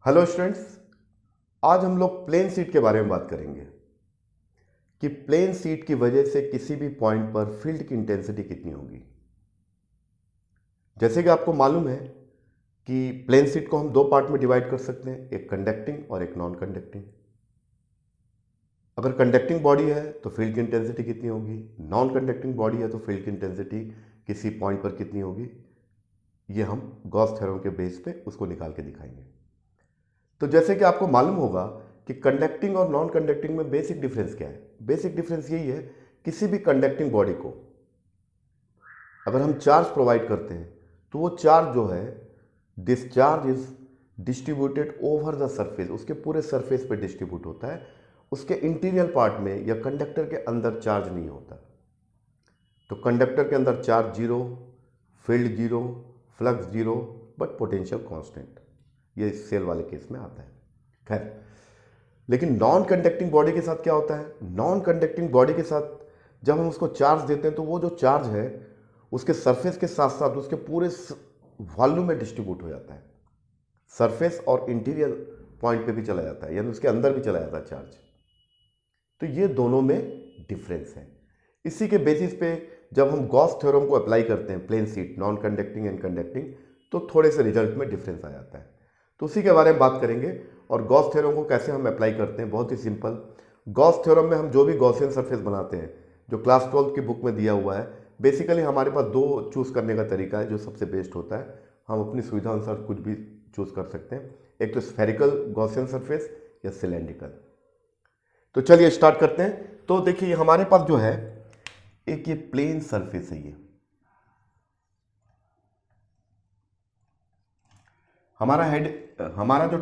Hello students. आज हम लोग प्लेन सीट के बारे में बात करेंगे कि प्लेन सीट की वजह से किसी भी पॉइंट पर फील्ड की इंटेंसिटी कितनी होगी। जैसे कि आपको मालूम है कि प्लेन सीट को हम दो पार्ट में डिवाइड कर सकते हैं, एक कंडक्टिंग और एक नॉन कंडक्टिंग। अगर कंडक्टिंग बॉडी है तो फील्ड की इंटेंसिटी कितनी होगी, नॉन कंडक्टिंग बॉडी है तो फील्ड की इंटेंसिटी किसी पॉइंट पर कितनी होगी, ये हम गॉस थ्योरम के बेस पे उसको निकाल के दिखाएंगे। तो जैसे कि आपको मालूम होगा कि कंडक्टिंग और नॉन कंडक्टिंग में बेसिक डिफरेंस क्या है। बेसिक डिफरेंस यही है, किसी भी कंडक्टिंग बॉडी को अगर हम चार्ज प्रोवाइड करते हैं तो वो चार्ज जो है, this charge is distributed over the surface, उसके पूरे सरफेस पे डिस्ट्रीब्यूट होता है। उसके इंटीरियर पार्ट में या कंडक्टर के अंदर चार्ज नहीं होता। तो कंडक्टर के अंदर charge zero, field zero, flux zero, but potential constant. ये सेल वाले केस में आता है। खैर, लेकिन नॉन कंडक्टिंग बॉडी के साथ क्या होता है? नॉन कंडक्टिंग बॉडी के साथ जब हम उसको चार्ज देते हैं तो वो जो चार्ज है उसके सरफेस के साथ साथ उसके पूरे वॉल्यूम में डिस्ट्रीब्यूट हो जाता है। सरफेस और इंटीरियर पॉइंट पे भी चला जाता है, यानी उसके अंदर भी चला जाता है चार्ज। तो ये दोनों में डिफरेंस है। इसी के बेसिस पे जब हम गॉस थ्योरम को अप्लाई करते हैं plane sheet, non conducting and conducting, तो थोड़े से रिजल्ट में डिफरेंस आ जाता है। तो उसी के बारे में बात करेंगे। और गॉस थ्योरम को कैसे हम अप्लाई करते हैं, बहुत ही सिंपल। गॉस थ्योरम में हम जो भी गॉसियन सरफेस बनाते हैं, जो क्लास 12 की बुक में दिया हुआ है, बेसिकली हमारे पास दो चूज़ करने का तरीका है जो सबसे बेस्ट होता है। हम अपनी सुविधा अनुसार कुछ भी चूज़ कर सकते हैं, एक तो स्फेरिकल गॉसियन सरफेस या सिलेंड्रिकल। तो चलिए स्टार्ट करते हैं। तो देखिए हमारे पास जो है एक ये प्लेन सरफेस है। ये हमारा हेड, हमारा जो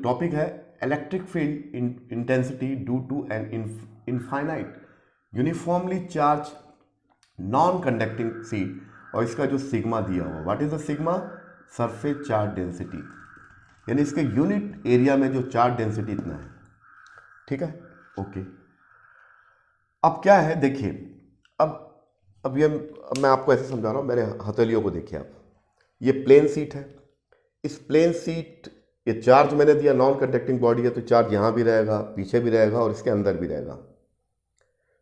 टॉपिक है, electric field intensity due to an infinite uniformly charge non conducting sheet. और इसका जो सिग्मा दिया हुआ, what is the sigma? Surface charge density, यानी इसके यूनिट एरिया में जो चार्ज डेंसिटी इतना है। ठीक है, ओके। अब क्या है देखिए, अब अब मैं आपको ऐसे समझा रहा हूँ, मेरे हथेलियों को देखिए आप। ये प्लेन सीट है। इस प्लेन सीट, ये चार्ज मैंने दिया, नॉन कंडक्टिंग बॉडी है तो चार्ज यहां भी रहेगा, पीछे भी रहेगा और इसके अंदर भी रहेगा।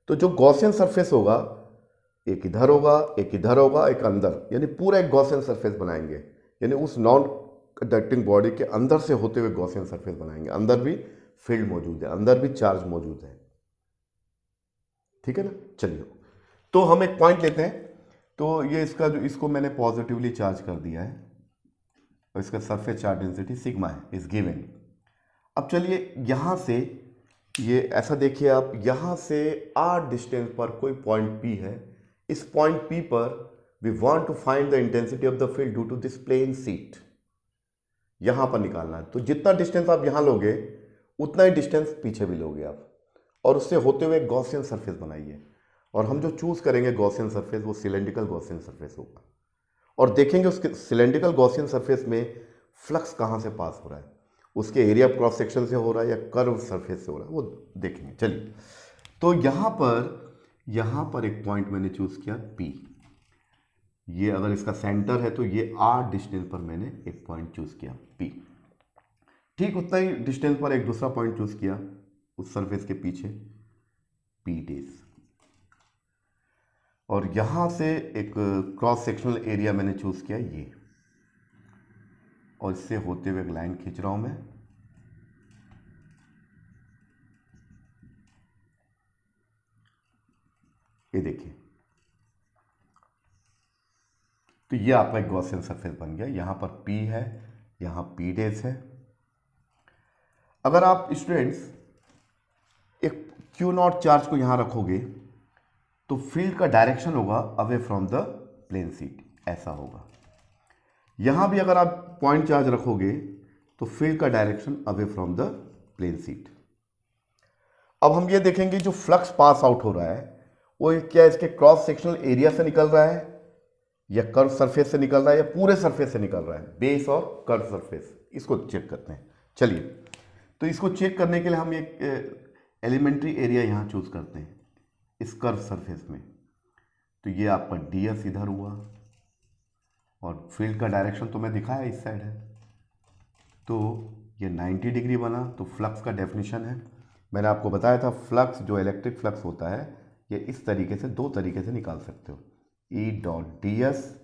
तो जो गॉसियन सरफेस होगा, एक इधर होगा, एक इधर होगा, एक अंदर, यानी पूरा एक गॉसियन सरफेस बनाएंगे। यानी उस नॉन कंडक्टिंग बॉडी के अंदर से होते हुए गॉसियन सरफेस बनाएंगे। अंदर भी फील्ड मौजूद है, अंदर भी चार्ज मौजूद है। ठीक है ना? चलिए, तो हम एक पॉइंट लेते हैं। तो ये इसका जो, इसको मैंने पॉजिटिवली चार्ज कर दिया है और इसका सरफेस चार्ज डेंसिटी सिग्मा है, इज गिवन। अब चलिए यहां से, ये ऐसा देखिए आप, यहां से आर डिस्टेंस पर कोई पॉइंट पी है। इस पॉइंट पी पर we want to find the intensity of the field due to this plane sheet. यहां पर निकालना है। तो जितना डिस्टेंस आप यहां लोगे उतना ही डिस्टेंस पीछे भी लोगे आप, और उससे होते हुए गॉसियन सरफेस बनाइए। और हम जो चूज करेंगे गॉसियन सरफेस, वो सिलेंड्रिकल गॉसियन सरफेस होगा। और देखेंगे उसके सिलेंड्रिकल गॉसियन सरफेस में फ्लक्स कहाँ से पास हो रहा है, उसके एरिया क्रॉस सेक्शन से हो रहा है या कर्व सरफेस से हो रहा है, वो देखेंगे। चलिए, तो यहाँ पर एक पॉइंट मैंने चूज किया पी। ये अगर इसका सेंटर है तो ये आर डिस्टेंस पर मैंने एक पॉइंट चूज किया पी। ठीक उतना ही डिस्टेंस पर एक दूसरा पॉइंट चूज किया उस सरफेस के पीछे, पी डेज। और यहां से एक क्रॉस सेक्शनल एरिया मैंने चूज किया ये, और इससे होते हुए एक लाइन खींच रहा हूं मैं। ये देखिए, तो ये आपका एक गॉसियन सरफेस बन गया। यहां पर P है, यहां P डेज है। अगर आप स्टूडेंट्स एक Q नॉट चार्ज को यहां रखोगे तो फील्ड का डायरेक्शन होगा away from the plane sheet, ऐसा होगा। यहां भी अगर आप पॉइंट चार्ज रखोगे तो फील्ड का direction away from the plane sheet. अब हम ये देखेंगे जो फ्लक्स पास आउट हो रहा है वो क्या इसके क्रॉस सेक्शनल एरिया से निकल रहा है या कर्व सरफेस से निकल रहा है या पूरे सरफेस से निकल रहा है, बेस और कर्व सरफेस। इसको चेक करते हैं। चलिए, तो इसको चेक करने के लिए हम एक एलिमेंट्री एरिया यहाँ चूज करते हैं इस कर्व सरफेस में। तो ये आपका ds इधर हुआ और फील्ड का डायरेक्शन तो मैं दिखाया इस साइड है। तो ये 90 डिग्री बना, तो फ्लक्स का डेफिनेशन है, मैंने आपको बताया था फ्लक्स जो इलेक्ट्रिक फ्लक्स होता है ये इस तरीके से, दो तरीके से निकाल सकते हो, ई डॉट डी एस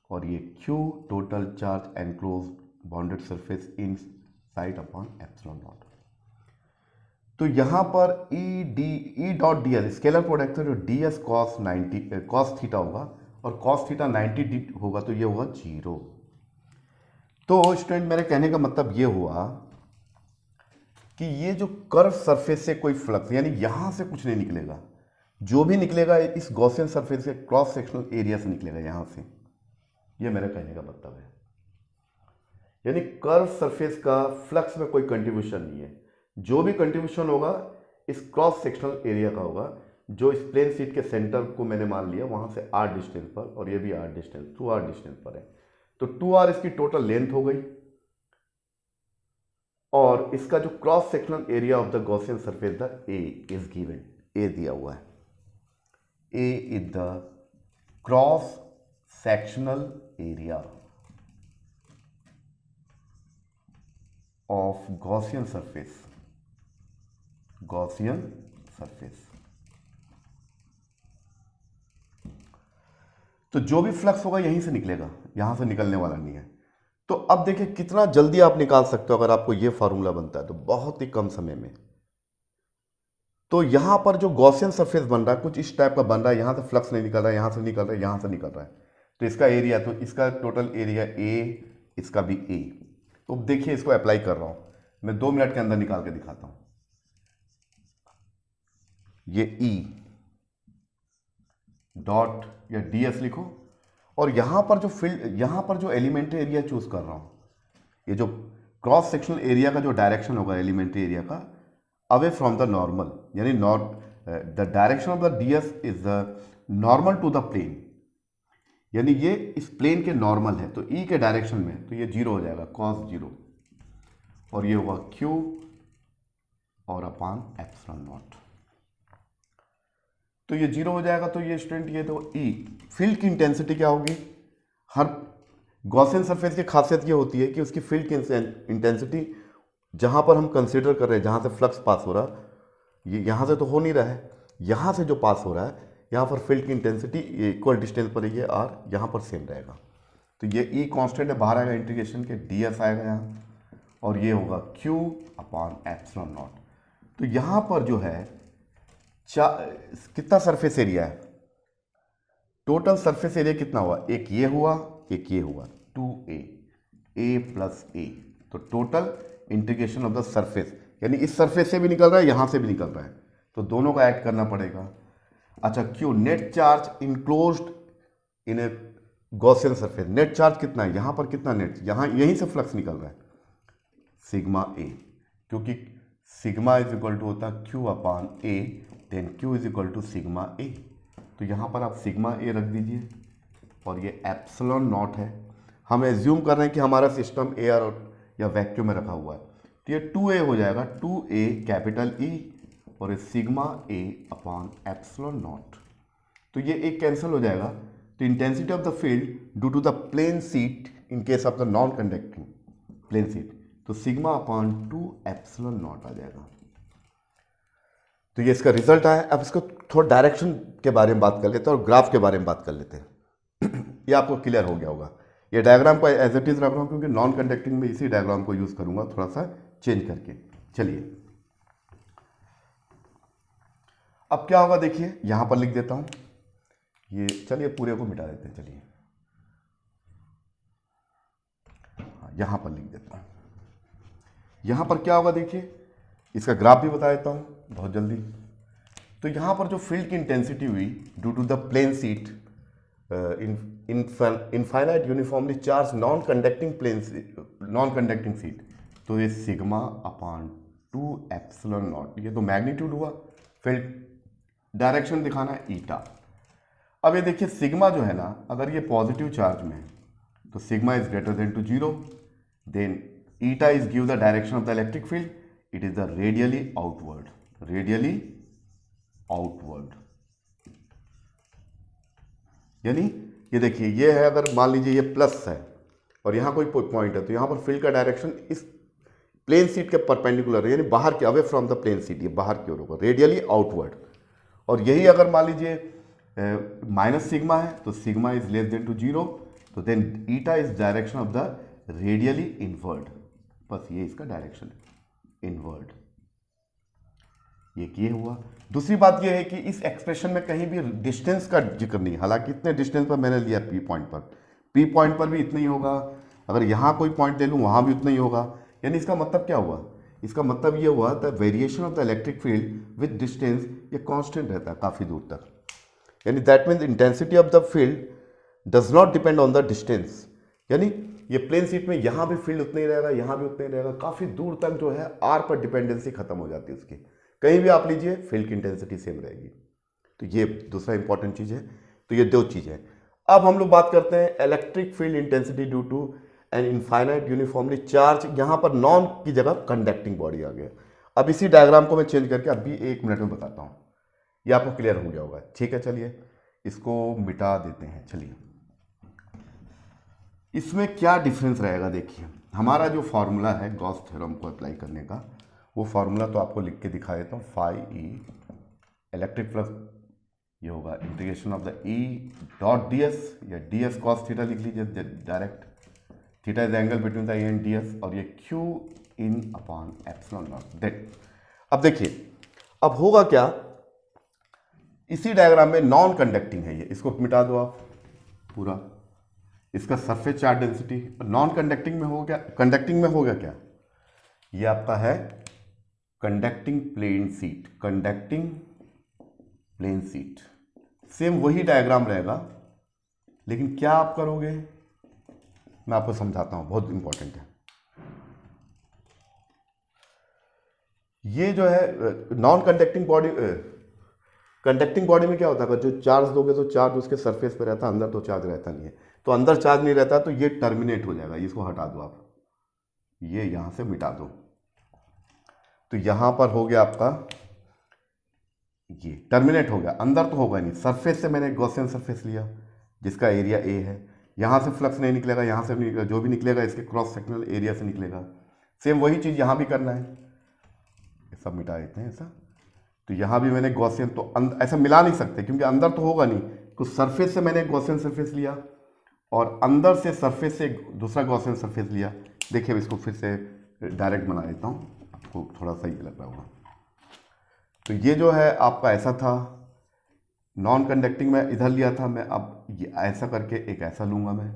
और ये Q total charge enclose bounded surface in side upon epsilon naught. तो यहाँ पर E dot D S scalar product है, जो डी एस कॉस थीटा होगा और कॉस थीटा 90 होगा, तो ये होगा 0। तो स्टूडेंट मेरे कहने का मतलब ये हुआ कि ये जो कर्व सरफेस से कोई फ्लक्स, यानी यहां से कुछ नहीं निकलेगा, जो भी निकलेगा इस गॉसियन सरफेस के क्रॉस सेक्शनल एरिया से निकलेगा यहां से, ये मेरे कहने का मतलब है। यानी कर्व सरफेस का फ्लक्स में कोई कंट्रीब्यूशन नहीं है, जो भी कंट्रीब्यूशन होगा इस क्रॉस सेक्शनल एरिया का होगा, जो इस प्लेन शीट के सेंटर को मैंने मान लिया वहां से r डिस्टेंस पर, और ये भी r डिस्टेंस 2r डिस्टेंस पर है, तो 2r इसकी टोटल लेंथ हो गई, और इसका जो cross sectional area of the Gaussian surface the A is given, A दिया हुआ है, A is the cross sectional area of Gaussian surface, Gaussian surface. तो जो भी फ्लक्स होगा यहीं से निकलेगा, यहां से निकलने वाला नहीं है। तो अब देखिए कितना जल्दी आप निकाल सकते हो अगर आपको ये फार्मूला बनता है, तो बहुत ही कम समय में। तो यहां पर जो गॉसियन सरफेस बन रहा है कुछ इस टाइप का बन रहा है, यहां से फ्लक्स नहीं निकल रहा है, यहां से निकल रहा है, यहां से निकल रहा है, तो इसका एरिया, तो इसका टोटल एरिया ए, इसका भी ए। तो देखिए इसको अप्लाई कर रहा हूं मैं, 2 मिनट के अंदर निकाल के दिखाता हूं। ये ई डॉट या डी एस लिखो, और यहां पर जो फील्ड, यहां पर जो एलिमेंट्री एरिया चूज कर रहा हूं, ये जो क्रॉस सेक्शनल एरिया का जो डायरेक्शन होगा एलिमेंट्री एरिया का, अवे फ्रॉम द नॉर्मल, यानी the direction of the d s is the normal to the plane, यानी ये इस प्लेन के नॉर्मल है, तो ई के डायरेक्शन में, तो ये 0 हो जाएगा, cos 0, और ये होगा q और अपान एप्सिलॉन नॉट, तो ये 0 हो जाएगा। तो ये स्टूडेंट ये तो ई फील्ड की इंटेंसिटी क्या होगी, हर गॉसियन सरफेस की खासियत ये होती है कि उसकी फील्ड की इंटेंसिटी जहां पर हम कंसीडर कर रहे हैं, जहां से फ्लक्स पास हो रहा, ये यहां से तो हो नहीं रहा है, यहां से जो पास हो रहा है यहां पर फील्ड की इंटेंसिटी इक्वल डिस्टेंस पर ये आर यहां पर सेम रहेगा। तो ये ई कांस्टेंट है, बाहर आएगा इंटीग्रेशन के, डी एस आएगा यहाँ, और ये होगा क्यू अपान एप्सिलॉन नॉट। तो यहां पर जो है कितना सरफेस एरिया है, टोटल सरफेस एरिया कितना हुआ, एक ये हुआ, एक ये हुआ, 2a, a प्लस a, तो total integration of the surface, यानी इस सरफेस से भी निकल रहा है, यहां से भी निकल रहा है, तो दोनों का ऐड करना पड़ेगा। अच्छा, क्यों नेट चार्ज इनक्लोज्ड इन ए गॉसियन सरफेस, नेट चार्ज कितना है, यहां पर कितना नेट, यहां यहीं से फ्लक्स निकल रहा है, सिग्मा ए, क्योंकि सिग्मा इज इक्वल टू होता है Q upon A, then Q is equal to sigma A, तो यहाँ पर आप सिग्मा ए रख दीजिए, और ये एप्सिलॉन नॉट है, हम एज्यूम कर रहे हैं कि हमारा सिस्टम एयर या वैक्यूम में रखा हुआ है, तो ये 2a हो जाएगा, 2a कैपिटल ई, और ये sigma A upon epsilon naught, तो ये एक कैंसिल हो जाएगा, तो intensity of the field due to the plane sheet in case of the non conducting plane sheet, तो सिग्मा अपॉन 2 एप्सिलॉन नॉट आ जाएगा। तो ये इसका रिजल्ट आया। अब इसको थोड़ा डायरेक्शन के बारे में बात कर लेते हैं और ग्राफ के बारे में बात कर लेते हैं। ये आपको क्लियर हो गया होगा। ये डायग्राम को एज इट इज रख रहा हूँ क्योंकि नॉन कंडक्टिंग में इसी डायग्राम को यूज करूंगा, थोड़ा सा चेंज करके। चलिए अब क्या होगा देखिए, यहां पर लिख देता हूं ये, चलिए पूरे को मिटा देते हैं, चलिए यहां पर लिख देता हूं। यहां पर क्या होगा देखिए, इसका ग्राफ भी बता देता हूं बहुत जल्दी। तो यहां पर जो फील्ड की इंटेंसिटी हुई due to the plane sheet infinite uniformly charge non conducting sheet, तो ये सिग्मा अपान 2 एप्सिलॉन नॉट, ये तो मैग्नीट्यूड हुआ, फील्ड डायरेक्शन दिखाना है ईटा। अब ये देखिए सिग्मा जो है ना, अगर ये पॉजिटिव चार्ज में है तो sigma is greater than to 0, then eta is give the direction of the electric field, it is the radially outward. यानी ये देखिए, ये है, अगर मान लीजिए ये प्लस है और यहां कोई पॉइंट है, तो यहां पर फील्ड का डायरेक्शन इस प्लेन सीट के परपेंडिकुलर, यानी बाहर के, away from the plane sheet, ये बाहर की ओर होगा, रेडियली आउटवर्ड। और यही अगर मान लीजिए माइनस सिग्मा है तो sigma is less than two zero, तो then eta is direction of the radially inward. बस ये इसका डायरेक्शन है, इनवर्ड। ये हुआ। दूसरी बात ये है कि इस एक्सप्रेशन में कहीं भी डिस्टेंस का जिक्र नहीं, हालांकि इतने डिस्टेंस पर मैंने लिया पी पॉइंट पर, पी पॉइंट पर भी इतना ही होगा, अगर यहाँ कोई पॉइंट ले लूँ वहाँ भी उतना ही होगा। यानी इसका मतलब क्या हुआ, इसका मतलब ये हुआ the variation of the electric field with distance ये कांस्टेंट रहता है काफ़ी दूर तक। यानी that means intensity of the field does not depend on the distance. यानी ये प्लेन सीट में यहाँ भी फील्ड उतना ही रहेगा, यहाँ भी उतना ही रहेगा, काफ़ी दूर तक जो है आर पर डिपेंडेंसी खत्म हो जाती है उसकी। कहीं भी आप लीजिए फील्ड की इंटेंसिटी सेम रहेगी। तो ये दूसरा इंपॉर्टेंट चीज़ है। तो ये दो चीज़ें हैं। अब हम लोग बात करते हैं electric field intensity due to an infinite uniformly charge. यहाँ पर नॉन की जगह कंडक्टिंग बॉडी आ गया। अब इसी डायग्राम को मैं चेंज करके अभी 1 मिनट में बताता हूँ, ये आपको क्लियर हो गया होगा। ठीक है, चलिए इसको मिटा देते हैं। चलिए इसमें क्या डिफरेंस रहेगा, देखिए हमारा जो फॉर्मूला है गॉस थ्योरम को अप्लाई करने का, वो फार्मूला तो आपको लिख के दिखा देता हूँ। फाई ई इलेक्ट्रिक फ्लक्स ये होगा integration of the E dot D S, या डी एस कॉस थीटा लिख लीजिए direct, theta is angle between the A and D S, और ये Q in upon epsilon not that. अब देखिए अब होगा क्या, इसी डायग्राम में नॉन कंडक्टिंग है ये, इसको मिटा दो आप पूरा, इसका surface charge density. Non conducting में हो गया, कंडक्टिंग में हो गया क्या, ये आपका है conducting plane sheet, conducting plane sheet. Same वही डायग्राम रहेगा, लेकिन क्या आप करोगे मैं आपको समझाता हूं, बहुत इंपॉर्टेंट है। ये जो है non conducting body, conducting body में क्या होता है, जो चार्ज दोगे तो चार्ज उसके सरफेस पे रहता है, अंदर तो चार्ज रहता नहीं है। तो अंदर चार्ज नहीं रहता तो ये टर्मिनेट हो जाएगा, इसको हटा दो आप, ये यहां से मिटा दो। तो यहां पर हो गया आपका ये टर्मिनेट हो गया, अंदर तो होगा नहीं। सरफेस से मैंने गॉसियन सरफेस लिया जिसका एरिया ए है, यहां से फ्लक्स नहीं निकलेगा, यहां से नहीं निकलेगा, जो भी निकलेगा इसके क्रॉस सेक्शनल एरिया से निकलेगा। सेम वही चीज़ यहां भी करना है, सब मिटा देते हैं ऐसा। तो यहां भी मैंने गॉसियन, तो ऐसा मिला नहीं सकते क्योंकि अंदर तो होगा नहीं, तो सरफेस से मैंने गॉसियन सरफेस लिया और अंदर से सरफेस से दूसरा गॉसियन सरफेस लिया। देखिए इसको फिर से डायरेक्ट बना देता हूँ, आपको थोड़ा सही लग रहा होगा। तो ये जो है आपका ऐसा था, नॉन कंडक्टिंग में इधर लिया था मैं, अब ये ऐसा करके एक ऐसा लूंगा मैं,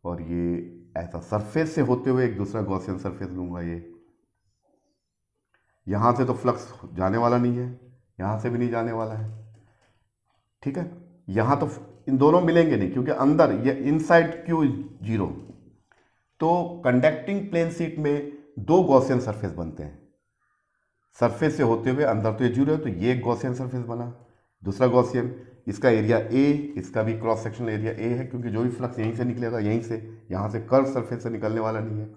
और ये ऐसा सरफेस से होते हुए एक दूसरा गॉसियन सरफेस लूंगा। ये यहां से तो फ्लक्स जाने वाला नहीं है, यहां से भी नहीं जाने वाला है, ठीक है। यहां तो इन दोनों मिलेंगे नहीं क्योंकि अंदर ये इनसाइड क्यू जीरो। तो कंडक्टिंग प्लेन सीट में दो गॉसियन सरफेस बनते हैं, सरफेस से होते हुए अंदर तो ये जीरो है, तो ये एक गॉसियन सरफेस बना, दूसरा गॉसियन, इसका एरिया ए, इसका भी क्रॉस सेक्शनल एरिया ए है क्योंकि जो भी फ्लक्स यहीं से निकलेगा यहीं से, यहाँ से कर्व सरफेस से निकलने वाला नहीं है,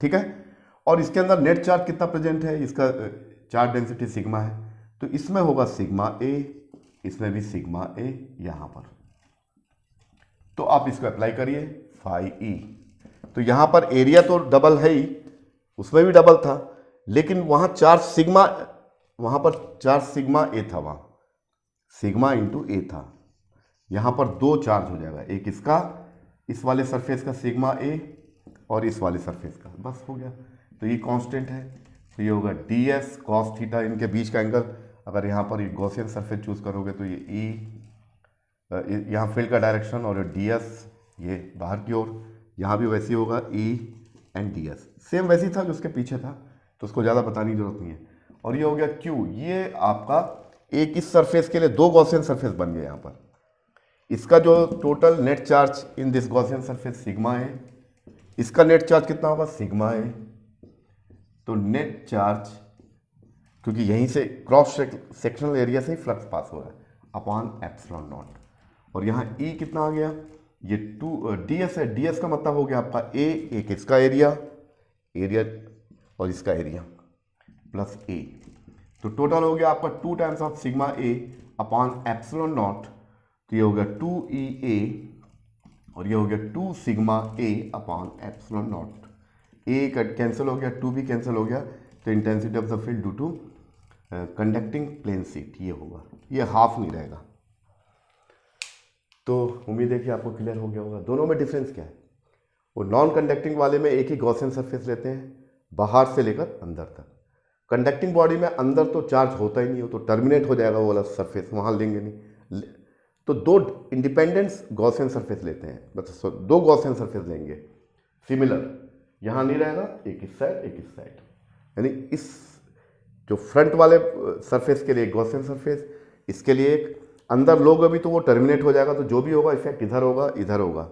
ठीक है। और इसके अंदर नेट चार्ज कितना प्रेजेंट है, इसका चार्ज डेंसिटी सिग्मा है, तो इसमें होगा सिग्मा ए, इसमें भी सिग्मा ए यहाँ पर। तो आप इसको अप्लाई करिए फाई ई। तो यहाँ पर एरिया तो डबल है ही, उसमें भी डबल था, लेकिन वहाँ चार्ज सिग्मा, वहाँ पर चार्ज सिग्मा ए था, वहाँ सिग्मा इंटू ए था। यहाँ पर दो चार्ज हो जाएगा, एक इसका, इस वाले सरफेस का सिग्मा ए, और इस वाले सरफेस का, बस हो गया। तो ये कांस्टेंट है, तो ये होगा डी एस कॉस थीटा, इनके बीच का एंगल। अगर यहाँ पर ये गॉसियन सरफेस चूज करोगे तो ये ई, यहाँ फील्ड का डायरेक्शन, और डी एस ये बाहर की ओर, यहाँ भी वैसे ही होगा E and D S, same वैसे ही था जो उसके पीछे था, तो उसको ज़्यादा बताने की जरूरत नहीं है। और ये हो गया क्यू, ये आपका एक इस सरफेस के लिए दो गॉसियन सरफेस बन गए यहाँ पर। इसका जो total net charge in this Gaussian surface sigma है, इसका नेट चार्ज कितना होगा सिग्मा है। तो नेट चार्ज, क्योंकि यहीं से क्रॉस सेक्शनल एरिया से ही फ्लक्स पास हो रहा है, अपॉन एप्सिलॉन नॉट। और यहाँ ई कितना आ गया, ये डी एस है, डी एस का मतलब हो गया आपका ए, एक इसका एरिया और इसका एरिया प्लस ए, तो टोटल हो गया आपका 2 times of sigma A upon epsilon naught. तो ये हो गया 2 ई ए, और ये हो गया 2 sigma A upon epsilon naught. A cancel हो गया, 2 भी कैंसिल हो गया, तो intensity of the field due to conducting plane sheet ये होगा, ये हाफ नहीं रहेगा। तो उम्मीद है कि आपको क्लियर हो गया होगा। दोनों में डिफरेंस क्या है, वो नॉन कंडक्टिंग वाले में एक ही गॉसियन सरफेस लेते हैं बाहर से लेकर अंदर तक। कंडक्टिंग बॉडी में अंदर तो चार्ज होता ही नहीं हो, तो टर्मिनेट हो जाएगा वो वाला सरफेस, वहाँ लेंगे नहीं। तो दो इंडिपेंडेंट गॉसियन सरफेस लेते हैं, मतलब 2 गॉसियन सरफेस लेंगे सिमिलर, यहाँ नहीं रहेगा, एक इस साइड एक इस साइड, यानी इस जो फ्रंट वाले सरफेस के लिए एक गॉसियन सरफेस, इसके लिए एक, अंदर लोग अभी तो वो टर्मिनेट हो जाएगा, तो जो भी होगा इफेक्ट इधर होगा इधर होगा,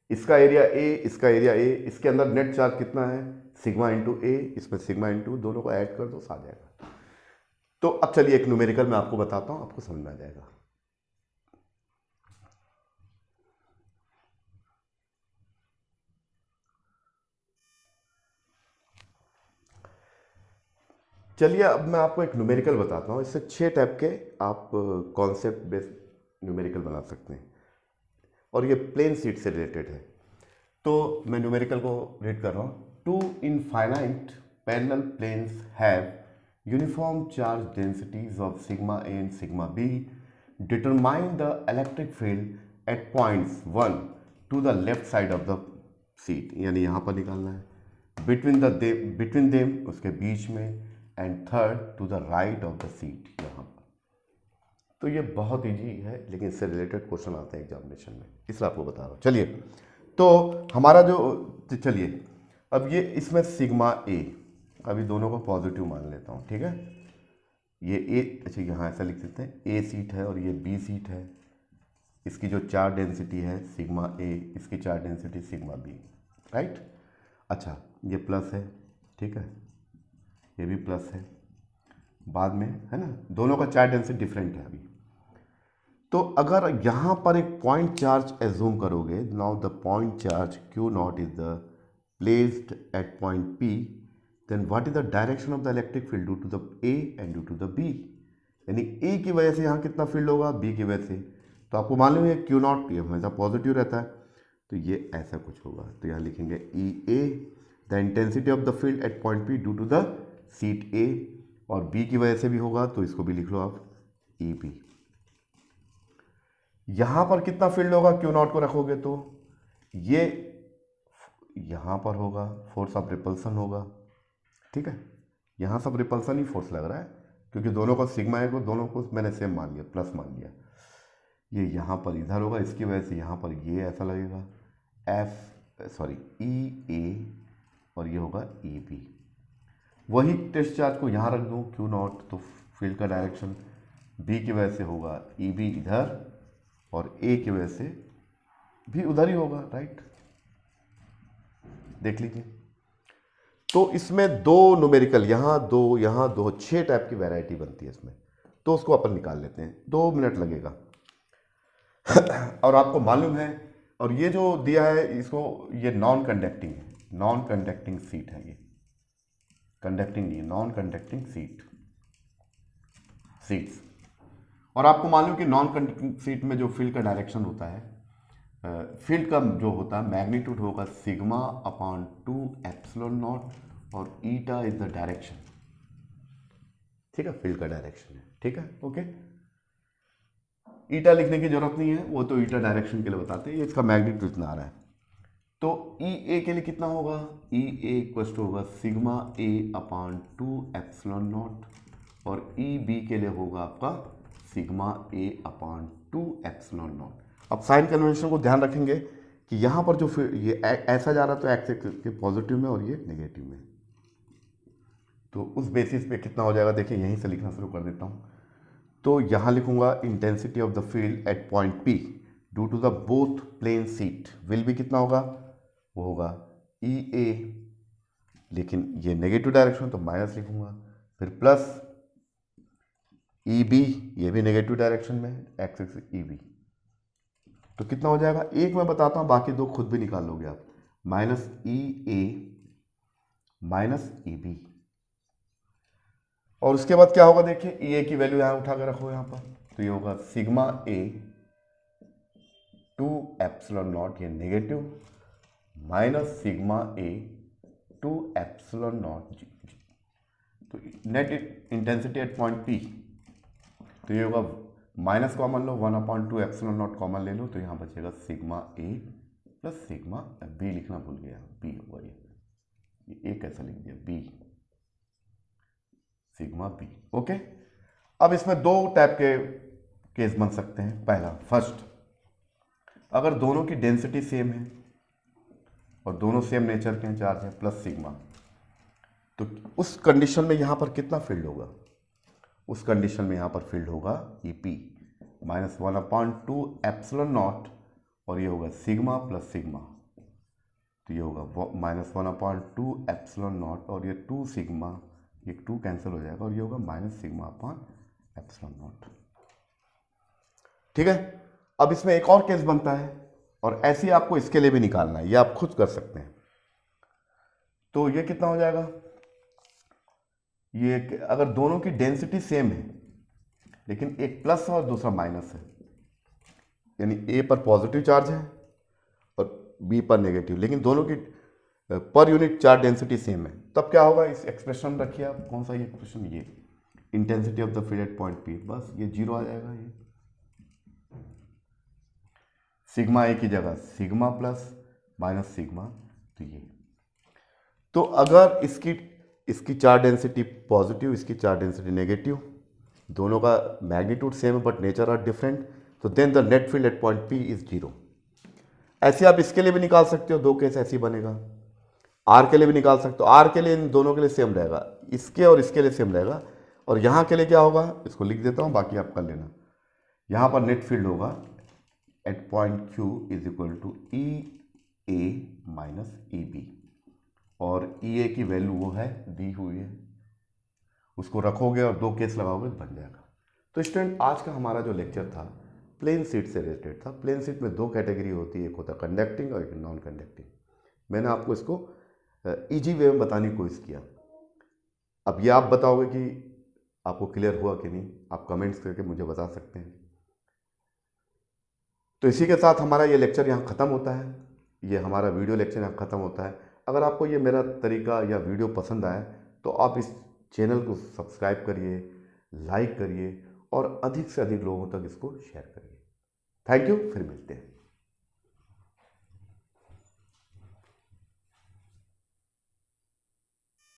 इसका एरिया ए इसका एरिया ए, इसके अंदर नेट चार्ज कितना है सिग्मा इंटू ए, इसमें सिग्मा इंटू, दोनों को ऐड कर दो आ जाएगा। तो अब चलिए एक न्यूमेरिकल मैं आपको बताता हूं, आपको समझ में आ जाएगा। चलिए अब मैं आपको एक न्यूमेरिकल बताता हूँ, इससे 6 टाइप के आप कॉन्सेप्ट बेस्ड न्यूमेरिकल बना सकते हैं, और ये प्लेन सीट से रिलेटेड है। तो मैं न्यूमेरिकल को रीड कर रहा हूँ। 2 infinite parallel planes have uniform charge densities of sigma A and sigma B, determine the electric field at points 1 to the left side of the sheet, यानी यहाँ पर निकालना है, बिटवीन देम उसके बीच में, and third to the right of the sheet यहाँ पर। तो ये बहुत ईजी है, लेकिन इससे रिलेटेड क्वेश्चन आते हैं एग्जामिनेशन में, इसलिए आपको बता रहा हूँ। चलिए तो हमारा जो, चलिए अब ये इसमें सिग्मा ए, अभी दोनों को पॉजिटिव मान लेता हूँ, ठीक है, ये ए, अच्छा यहाँ ऐसा लिख देते हैं, ए सीट है और ये बी सीट है, इसकी जो चार्ज डेंसिटी है सिग्मा ए, इसकी charge density sigma B, right. अच्छा ये प्लस है, ठीक है, ये भी प्लस है, बाद में है ना, दोनों का चार्ज डेंसिटी डिफरेंट है अभी। तो अगर यहाँ पर एक पॉइंट चार्ज एज्यूम करोगे, now the point charge q naught is the placed at point P, then what is the direction of the electric field due to the A and due to the B, यानी A की वजह से यहाँ कितना field होगा, B की वजह से। तो आपको मालूम है क्यू नॉट ये हमेशा पॉजिटिव रहता है, तो ये ऐसा कुछ होगा, तो यहाँ लिखेंगे E A, the intensity of the field at point P due to the sheet A, और बी की वजह से भी होगा, तो इसको भी लिख लो आप ई बी। यहां पर कितना फील्ड होगा क्यू नॉट को रखोगे तो ये यहां पर होगा, फोर्स ऑफ रिपल्सन होगा, ठीक है, यहां सब रिपल्सन ही फोर्स लग रहा है, क्योंकि दोनों को सिग्मा ए को दोनों को मैंने सेम मान लिया, प्लस मान लिया। ये यहां पर इधर होगा, इसकी वजह से यहां पर ये ऐसा लगेगा ई ए, और ये होगा ई बी। वही टेस्ट चार्ज को यहाँ रख दूँ क्यू नॉट, तो फील्ड का डायरेक्शन बी की वजह से होगा ई बी इधर, और ए की वजह से भी उधर ही होगा, राइट, देख लीजिए। तो इसमें 2 न्यूमेरिकल, यहाँ 2 6 टाइप की वैरायटी बनती है इसमें, तो उसको अपन निकाल लेते हैं, 2 मिनट लगेगा। और आपको मालूम है, और ये जो दिया है इसको, ये नॉन कंडक्टिंग है, नॉन कंडक्टिंग सीट है, ये कंडक्टिंग नहीं है, नॉन कंडक्टिंग सीट्स। और आपको मालूम कि नॉन कंडक्टिंग सीट में जो फील्ड का डायरेक्शन होता है, फील्ड का जो होता है मैग्नीट्यूड होगा सिग्मा अपॉन 2 एप्सिलॉन नॉट, और ईटा इज द डायरेक्शन, ठीक है, फील्ड का डायरेक्शन है, ठीक है, ओके। ईटा लिखने की जरूरत नहीं है, वो तो ईटा डायरेक्शन के लिए बताते हैं, ये इसका मैग्नीट्यूड इतना आ रहा है। तो ई ए के लिए कितना होगा, ई ए इक्वल टू होगा sigma A upon 2 epsilon not, और ई बी के लिए होगा आपका sigma A upon 2 epsilon not. अब साइन कन्वेंशन को ध्यान रखेंगे कि यहाँ पर जो फिर ये ऐसा जा रहा है तो एक्स के पॉजिटिव में और ये नेगेटिव में, तो उस बेसिस पे कितना हो जाएगा, देखिए यहीं से लिखना शुरू कर देता हूँ। तो यहाँ लिखूंगा intensity of the field at point P due to the both plane sheet will भी कितना होगा, वो होगा ई ए, लेकिन ये नेगेटिव डायरेक्शन तो माइनस लिखूंगा, फिर प्लस ई बी, ये भी नेगेटिव डायरेक्शन में, एक्स एक्स ई बी, तो कितना हो जाएगा, एक मैं बताता हूँ, बाकी 2 खुद भी निकाल लोगे आप, minus E A minus E B, और उसके बाद क्या होगा, देखिए ई ए की वैल्यू यहाँ उठा कर रखो यहाँ पर, तो ये होगा सिग्मा ए 2 एप्सिलॉन नॉट, ये negative, minus sigma A two epsilon naught जी। तो net intensity at point P, तो ये होगा माइनस कॉमन लो, 1/2 एप्सिलॉन नॉट कॉमन ले लो, तो यहाँ बचेगा sigma A plus sigma B, लिखना भूल गया, बी होगा ये ए कैसा लिख दिया, बी सिग्मा बी। ओके, अब इसमें दो टाइप के केस बन सकते हैं। पहला, फर्स्ट, अगर दोनों की डेंसिटी सेम है और दोनों सेम नेचर के हैं, चार्ज है प्लस सिग्मा, तो उस कंडीशन में यहां पर कितना फील्ड होगा? उस कंडीशन में यहां पर फील्ड होगा ई पी -1/2 एप्सिलॉन नॉट, और ये होगा सिग्मा प्लस सिग्मा, तो ये होगा -1/2 एप्सिलॉन नॉट, और ये 2 सिग्मा, ये 2 कैंसिल हो जाएगा, और ये होगा minus sigma upon epsilon not. ठीक है, अब इसमें एक और केस बनता है, और ऐसे ही आपको इसके लिए भी निकालना है, ये आप खुद कर सकते हैं। तो ये कितना हो जाएगा? ये अगर दोनों की डेंसिटी सेम है लेकिन एक प्लस और दूसरा माइनस है, यानी ए पर पॉजिटिव चार्ज है और बी पर नेगेटिव, लेकिन दोनों की per unit charge density same है, तब क्या होगा? इस एक्सप्रेशन में रखिए आप, कौन सा ये एक्सप्रेशन, ये intensity of the field at point P, बस ये 0 आ जाएगा। ये सिग्मा ए की जगह सिग्मा प्लस माइनस सिग्मा, तो ये, तो अगर इसकी चार्ज डेंसिटी पॉजिटिव, इसकी चार्ज डेंसिटी नेगेटिव, दोनों का मैग्नीट्यूड सेम है बट नेचर आर डिफरेंट, तो then the net field at point P is 0। ऐसे आप इसके लिए भी निकाल सकते हो, दो केस ऐसे ही बनेगा। आर के लिए भी निकाल सकते हो, आर के लिए इन दोनों के लिए सेम रहेगा, इसके और इसके लिए सेम रहेगा, और यहाँ के लिए क्या होगा, इसको लिख देता हूँ, बाकी आप कर लेना। यहाँ पर नेट फील्ड होगा at point Q is equal to E A minus E B, और ई ए की वैल्यू वो है, दी हुई है, उसको रखोगे और दो केस लगाओगे बन जाएगा। तो स्टूडेंट, आज का हमारा जो लेक्चर था प्लेन शीट से रिलेटेड था। प्लेन शीट में दो कैटेगरी होती है, एक होता है कंडक्टिंग और एक नॉन कंडक्टिंग। मैंने आपको इसको इजी वे में बताने की कोशिश किया। अब ये आप बताओगे कि आपको क्लियर हुआ कि नहीं, आप कमेंट्स करके मुझे बता सकते हैं। तो इसी के साथ हमारा ये लेक्चर यहाँ ख़त्म होता है, ये हमारा वीडियो लेक्चर यहाँ ख़त्म होता है। अगर आपको ये मेरा तरीका या वीडियो पसंद आए तो आप इस चैनल को सब्सक्राइब करिए, लाइक करिए और अधिक से अधिक लोगों तक इसको शेयर करिए। थैंक यू, फिर मिलते हैं।